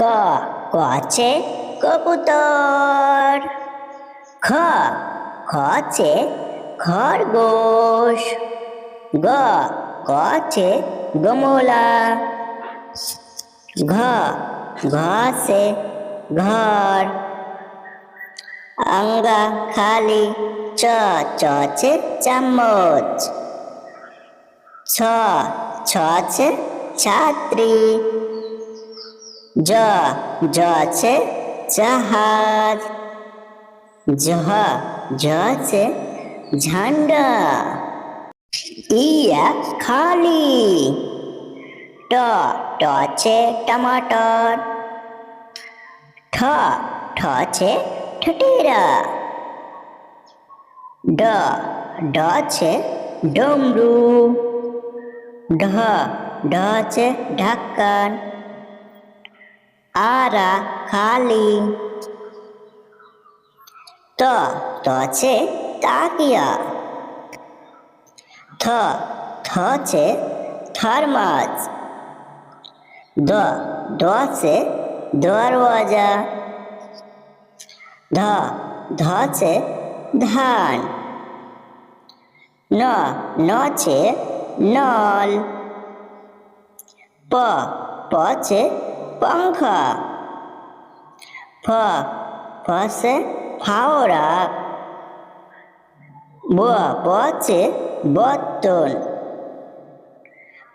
ক আছে কবুতর। খ আছে খরগোশ। গ আছে গমলা। ঘ আছে ঘর। আঙ্গা খালি। চ আছে চামচ। ছ আছে ছাত্রী। জ আছে জাহাজ। ঝ আছে ঝান্ডা। ইয়া খালি। ট আছে টমাটর। ঠ আছে ঠটেরা। ড আছে ডমরু। ঢ আছে ঢাকান। আরা খালি। ত আছে তাকিয়া। থ আছে থার্মাস। দ আছে দরওয়াজা। ধ আছে ধান। ন আছে নল। প আছে पंखा। फ আছে ফাওড়া। ব আছে বর্তন।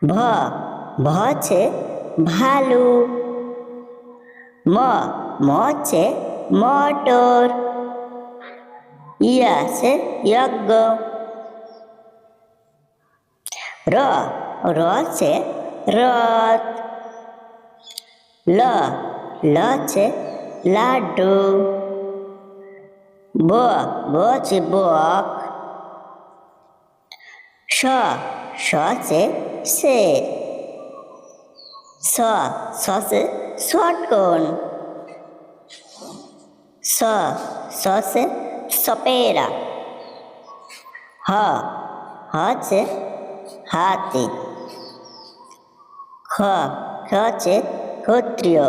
ভ আছে ভালু। ম আছে মটর। ইয়া আছে যজ্ঞ। র আছে রথ। ল আছে লাড্ডু। ব আছে বক। স আছে শের। স আছে শটগন। স আছে সপেরা। হ আছে হাতি। খ আছে ক্ষত্রিয়।